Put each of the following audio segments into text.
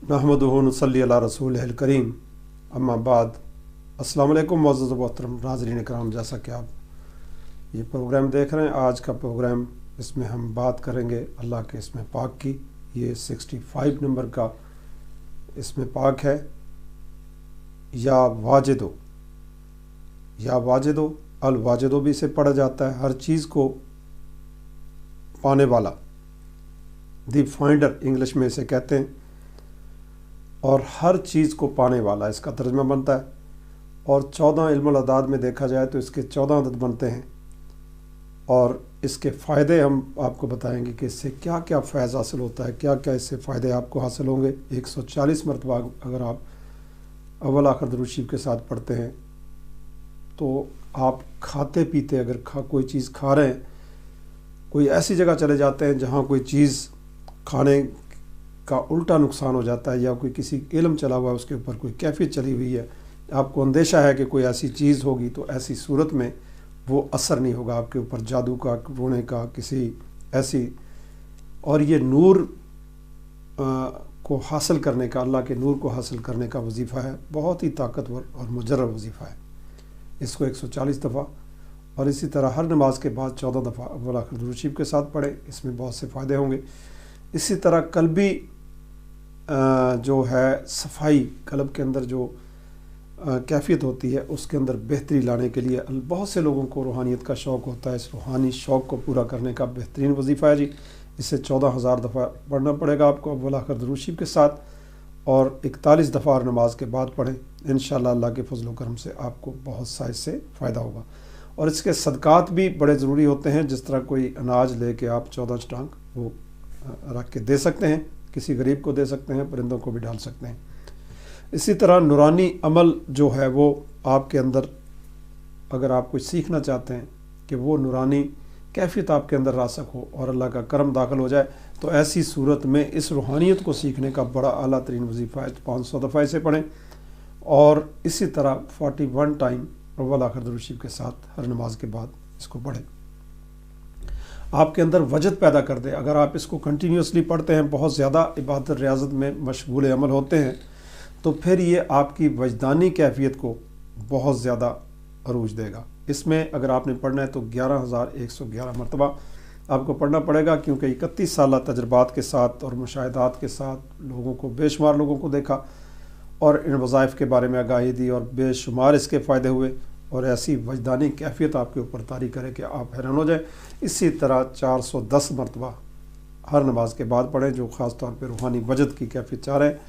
नहमदुहु व नसल्ली अला रसूलिहिल करीम, अम्मा बाद। अस्सलाम वालेकुम मुअज़्ज़ज़ व मोहतरम नाज़रीन इकराम, जैसा कि आप ये प्रोग्राम देख रहे हैं, आज का प्रोग्राम इसमें हम बात करेंगे अल्लाह के इसमें पाक की। ये 65 नंबर का इसमें पाक है, या वाजिदो। या वाजिदो, अल वाजिदो भी इसे पढ़ा जाता है, हर चीज़ को पाने वाला, दी फाइंडर इंग्लिश में इसे कहते हैं, और हर चीज़ को पाने वाला इसका तर्जमा बनता है। और 14 इल्मुल अदाद में देखा जाए तो इसके 14 अदद बनते हैं, और इसके फ़ायदे हम आपको बताएंगे कि इससे क्या क्या फ़ैज़ हासिल होता है, क्या क्या इससे फ़ायदे आपको हासिल होंगे। 140 मरतबा अगर आप अव्वल आखिर दुरूद शरीफ के साथ पढ़ते हैं तो आप खाते पीते अगर कोई चीज़ खा रहे हैं, कोई ऐसी जगह चले जाते हैं जहाँ कोई चीज़ खाने का उल्टा नुकसान हो जाता है, या कोई किसी इल्म चला हुआ है उसके ऊपर कोई कैफियत चली हुई है, आपको अंदेशा है कि कोई ऐसी चीज़ होगी, तो ऐसी सूरत में वो असर नहीं होगा आपके ऊपर, जादू का, रोने का, किसी ऐसी। और ये नूर को हासिल करने का, अल्लाह के नूर को हासिल करने का वजीफ़ा है, बहुत ही ताकतवर और मुजर्रब वजीफ़ा है। इसको 140 दफ़ा, और इसी तरह हर नमाज के बाद 14 दफ़ा अव्वल आखिर दुरूद शरीफ के साथ पढ़े, इसमें बहुत से फ़ायदे होंगे। इसी तरह कल्बी जो है सफाई, कल्ब के अंदर जो कैफियत होती है उसके अंदर बेहतरी लाने के लिए बहुत से लोगों को रूहानियत का शौक़ होता है, इस रूहानी शौक़ को पूरा करने का बेहतरीन वजीफ़ा है जी। इसे 14,000 दफ़ा पढ़ना पड़ेगा आपको अव्वल आखिर दुरूद शरीफ के साथ, और 41 दफ़ा और नमाज के बाद पढ़ें। इंशाअल्लाह अल्लाह के फजल व करम से आपको बहुत सा इससे फ़ायदा होगा। और इसके सदक़ात भी बड़े ज़रूरी होते हैं, जिस तरह कोई अनाज लेके आप 14 चटांक वो रख के दे सकते हैं, किसी गरीब को दे सकते हैं, परिंदों को भी डाल सकते हैं। इसी तरह नूरानी अमल जो है वो आपके अंदर, अगर आप कुछ सीखना चाहते हैं कि वो नूरानी कैफियत आपके अंदर रासख हो और अल्लाह का करम दाखिल हो जाए, तो ऐसी सूरत में इस रूहानियत को सीखने का बड़ा आला तरीन वजीफ़ा है। 500 दफ़ा इसे पढ़ें, और इसी तरह 41 टाइम अव्वल आखिर दुरूद शरीफ के साथ हर नमाज के बाद इसको पढ़ें। आपके अंदर वजद पैदा कर दे। अगर आप इसको कंटिन्यूसली पढ़ते हैं, बहुत ज़्यादा इबादत रियाजत में मशगूल अमल होते हैं, तो फिर ये आपकी वजदानी कैफियत को बहुत ज़्यादा अरूज देगा। इसमें अगर आपने पढ़ना है तो 11,111 मरतबा आपको पढ़ना पड़ेगा, क्योंकि 31 साल तजर्बात के साथ और मुशाहिदात के साथ लोगों को, बेशुमार लोगों को देखा और इन वज़ाइफ के बारे में आगाही दी, और बेशुमार इसके फ़ायदे हुए, और ऐसी वजदानी कैफियत आपके ऊपर तारी करे कि आप हैरान हो जाए। इसी तरह 410 मरतबा हर नमाज के बाद पढ़ें, जो ख़ास तौर पे रूहानी वजद की कैफियत चाह रहे हैं,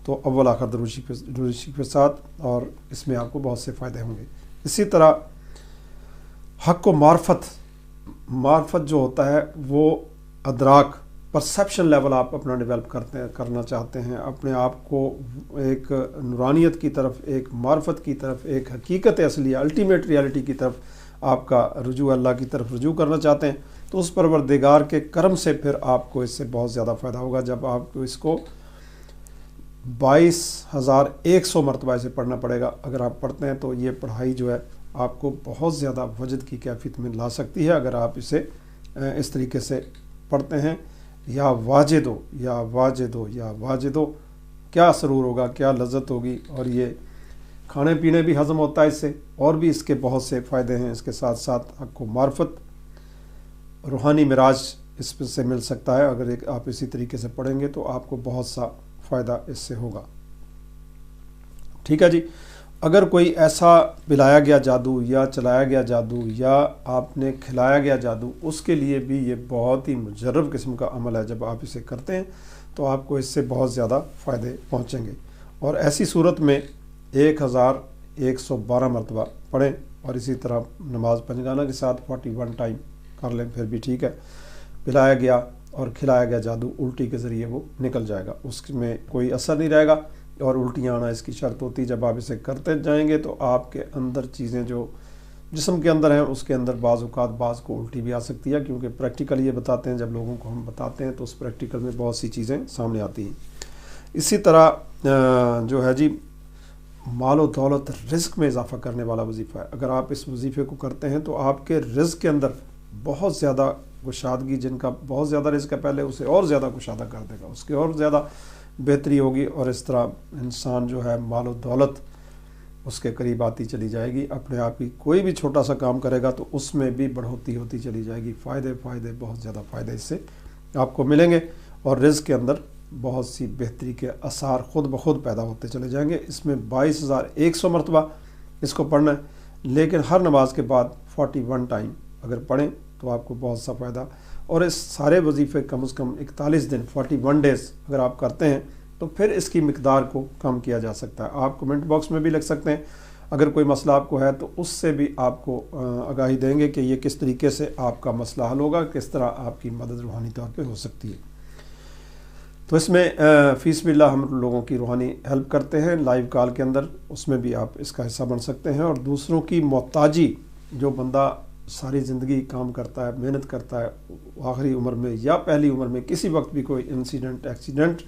तो अव्वल आखिर दुरूद शरीफ के साथ, और इसमें आपको बहुत से फ़ायदे होंगे। इसी तरह हक़ व मार्फत जो होता है वो अदराक, परसेप्शन लेवल आप अपना डेवलप करना चाहते हैं, अपने आप को एक नूरानियत की तरफ, एक मार्फत की तरफ, एक हकीकत असली, अल्टीमेट रियलिटी की तरफ आपका रुजू, अल्लाह की तरफ रुजू करना चाहते हैं, तो उस परवरदिगार के करम से फिर आपको इससे बहुत ज़्यादा फ़ायदा होगा। जब आपको इसको 22,100 मरतबा इसे पढ़ना पड़ेगा। अगर आप पढ़ते हैं तो ये पढ़ाई जो है आपको बहुत ज़्यादा वजद की कैफियत में ला सकती है, अगर आप इसे इस तरीके से पढ़ते हैं। या वाजिदो, या वाजिदो, या वाजिदो, क्या सरूर होगा, क्या लज्जत होगी, और ये खाने पीने भी हज़म होता है इससे, और भी इसके बहुत से फ़ायदे हैं। इसके साथ साथ आपको मार्फत, रूहानी मिराज इससे मिल सकता है। अगर आप इसी तरीके से पढ़ेंगे तो आपको बहुत सा फ़ायदा इससे होगा। ठीक है जी। अगर कोई ऐसा पिलाया गया जादू, या चलाया गया जादू, या आपने खिलाया गया जादू, उसके लिए भी ये बहुत ही मुजर्रब किस्म का अमल है। जब आप इसे करते हैं तो आपको इससे बहुत ज़्यादा फ़ायदे पहुँचेंगे। और ऐसी सूरत में 1,112 मरतबा पढ़ें, और इसी तरह नमाज पंजगाना के साथ 41 टाइम कर लें, फिर भी ठीक है। पिलाया गया और खिलाया गया जादू उल्टी के ज़रिए वो निकल जाएगा, उसमें कोई असर नहीं रहेगा, और उल्टियाँ आना इसकी शर्त होती है। जब आप इसे करते जाएंगे तो आपके अंदर चीज़ें जो जिस्म के अंदर हैं, उसके अंदर बाज़ औक़ात बाज़ को उल्टी भी आ सकती है, क्योंकि प्रैक्टिकल ये बताते हैं, जब लोगों को हम बताते हैं तो उस प्रैक्टिकल में बहुत सी चीज़ें सामने आती हैं। इसी तरह जो है जी, माल व दौलत, रिज़्क़ में इजाफ़ा करने वाला वजीफ़ा है। अगर आप इस वजीफ़े को करते हैं तो आपके रिज़्क़ के अंदर बहुत ज़्यादा कुशादगी, जिनका बहुत ज़्यादा रिज़्क़ है पहले, उसे और ज़्यादा कुशादा कर देगा, उसके और ज़्यादा بہتری ہوگی اور اس طرح انسان جو ہے مال و دولت اس کے قریب آتی چلی جائے گی. اپنے آپ ہی کوئی بھی چھوٹا سا کام کرے گا تو اس میں بھی بڑھوتی ہوتی چلی جائے گی. فائدے بہت زیادہ فائدے اس سے آپ کو ملیں گے اور رزق کے اندر بہت سی بہتری کے آثار خود بخود پیدا ہوتے چلے جائیں گے. اس میں 22,100 مرتبہ اس کو پڑھنا ہے، لیکن ہر نماز کے بعد 41 ٹائم اگر پڑھیں تو آپ کو بہت سا فائدہ. اور اس سارے وظیفے کم از کم 41 دن 41 ڈیز اگر آپ کرتے ہیں تو پھر اس کی مقدار کو کم کیا جا سکتا ہے. آپ کمنٹ باکس میں بھی لکھ سکتے ہیں اگر کوئی مسئلہ آپ کو ہے تو اس سے بھی آپ کو آگاہی دیں گے کہ یہ کس طریقے سے آپ کا مسئلہ حل ہوگا، کس طرح آپ کی مدد روحانی طور پہ ہو سکتی ہے. تو اس میں فی سبیل اللہ ہم لوگوں کی روحانی ہیلپ کرتے ہیں لائیو کال کے اندر، اس میں بھی آپ اس کا حصہ بن سکتے ہیں. اور دوسروں کی محتاجی، جو بندہ ساری زندگی کام کرتا ہے، محنت کرتا ہے، آخری عمر میں یا پہلی عمر میں کسی وقت بھی کوئی انسیڈنٹ ایکسیڈنٹ،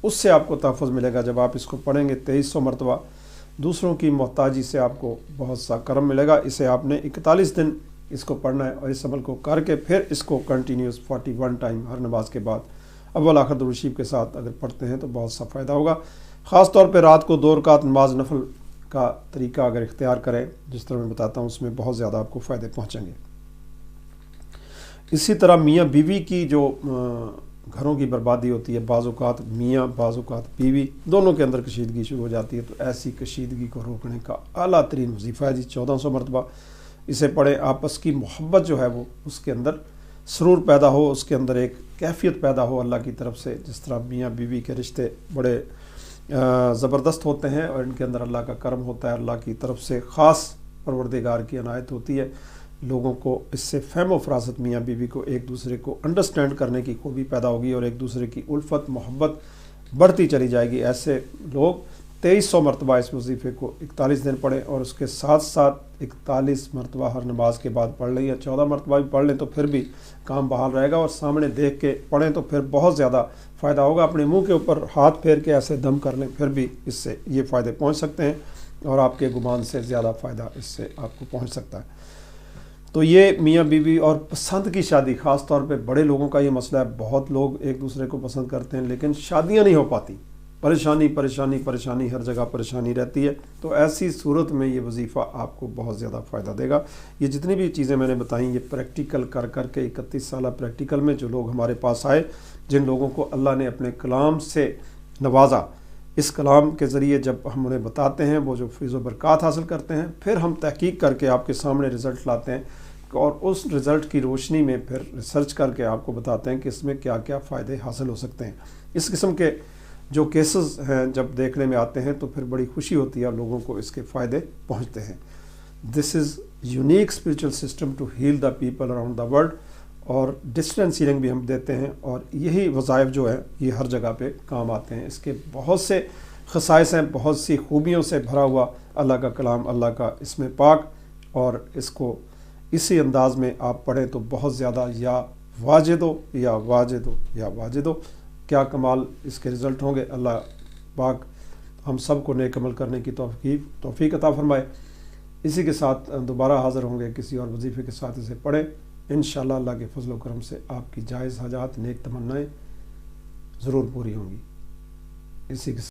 اس سے آپ کو تحفظ ملے گا. جب آپ اس کو پڑھیں گے 2300 مرتبہ، دوسروں کی محتاجی سے آپ کو بہت سا کرم ملے گا. اسے آپ نے 41 دن اس کو پڑھنا ہے اور اس عمل کو کر کے پھر اس کو کنٹینیوس 41 ٹائم ہر نماز کے بعد اول آخر درود شریف کے ساتھ اگر پڑھتے ہیں تو بہت سا فائدہ ہوگا. خاص طور پہ رات کو 2 رکعت نماز نفل کا طریقہ اگر اختیار کریں، جس طرح میں بتاتا ہوں، اس میں بہت زیادہ آپ کو فائدے پہنچیں گے. اسی طرح میاں بیوی کی جو گھروں کی بربادی ہوتی ہے، بعض اوقات میاں بعض اوقات بیوی دونوں کے اندر کشیدگی شروع ہو جاتی ہے، تو ایسی کشیدگی کو روکنے کا اعلیٰ ترین وظیفہ ہے 1400 مرتبہ اسے پڑھیں. آپس کی محبت جو ہے وہ اس کے اندر سرور پیدا ہو، اس کے اندر ایک کیفیت پیدا ہو اللہ کی طرف سے. جس طرح میاں بیوی کے رشتے بڑے زبردست ہوتے ہیں اور ان کے اندر اللہ کا کرم ہوتا ہے، اللہ کی طرف سے خاص پروردگار کی عنایت ہوتی ہے. لوگوں کو اس سے فہم و فراست میاں بیوی کو ایک دوسرے کو انڈرسٹینڈ کرنے کی خوبی پیدا ہوگی اور ایک دوسرے کی الفت محبت بڑھتی چلی جائے گی. ایسے لوگ 2300 مرتبہ اس وظیفے کو 41 دن پڑھیں اور اس کے ساتھ ساتھ 41 مرتبہ ہر نماز کے بعد پڑھ لیں یا 14 مرتبہ بھی پڑھ لیں تو پھر بھی کام بحال رہے گا. اور سامنے دیکھ کے پڑھیں تو پھر بہت زیادہ فائدہ ہوگا. اپنے منہ کے اوپر ہاتھ پھیر کے ایسے دم کر لیں، پھر بھی اس سے یہ فائدے پہنچ سکتے ہیں اور آپ کے گمان سے زیادہ فائدہ اس سے آپ کو پہنچ سکتا ہے. تو یہ میاں بیوی اور پسند کی شادی، خاص طور پہ بڑے لوگوں کا یہ مسئلہ ہے. بہت لوگ ایک دوسرے کو پسند کرتے ہیں لیکن شادیاں نہیں ہو پاتی، پریشانی ہر جگہ پریشانی رہتی ہے. تو ایسی صورت میں یہ وظیفہ آپ کو بہت زیادہ فائدہ دے گا. یہ جتنی بھی چیزیں میں نے بتائیں یہ پریکٹیکل کر کے 31 سالہ پریکٹیکل میں جو لوگ ہمارے پاس آئے، جن لوگوں کو اللہ نے اپنے کلام سے نوازا، اس کلام کے ذریعے جب ہم انہیں بتاتے ہیں وہ جو فیض و برکات حاصل کرتے ہیں، پھر ہم تحقیق کر کے آپ کے سامنے رزلٹ لاتے ہیں اور اس رزلٹ کی روشنی میں پھر ریسرچ کر کے آپ کو بتاتے ہیں کہ اس میں کیا کیا فائدے حاصل ہو سکتے ہیں. اس قسم کے جو کیسز ہیں جب دیکھنے میں آتے ہیں تو پھر بڑی خوشی ہوتی ہے اور لوگوں کو اس کے فائدے پہنچتے ہیں. This is unique spiritual system to heal the people around the world. اور ڈسٹینس ہیلنگ بھی ہم دیتے ہیں اور یہی وظائف جو ہے یہ ہر جگہ پہ کام آتے ہیں. اس کے بہت سے خصائص ہیں، بہت سی خوبیوں سے بھرا ہوا اللہ کا کلام، اللہ کا اسم پاک، اور اس کو اسی انداز میں آپ پڑھیں تو بہت زیادہ یا واجدو یا واجدو یا واجدو کیا کمال اس کے رزلٹ ہوں گے. اللہ پاک ہم سب کو نیک عمل کرنے کی توفیق عطا فرمائے. اسی کے ساتھ دوبارہ حاضر ہوں گے کسی اور وظیفے کے ساتھ. اسے پڑھیں، انشاءاللہ اللہ کے فضل و کرم سے آپ کی جائز حاجات، نیک تمنائیں ضرور پوری ہوں گی. اسی کے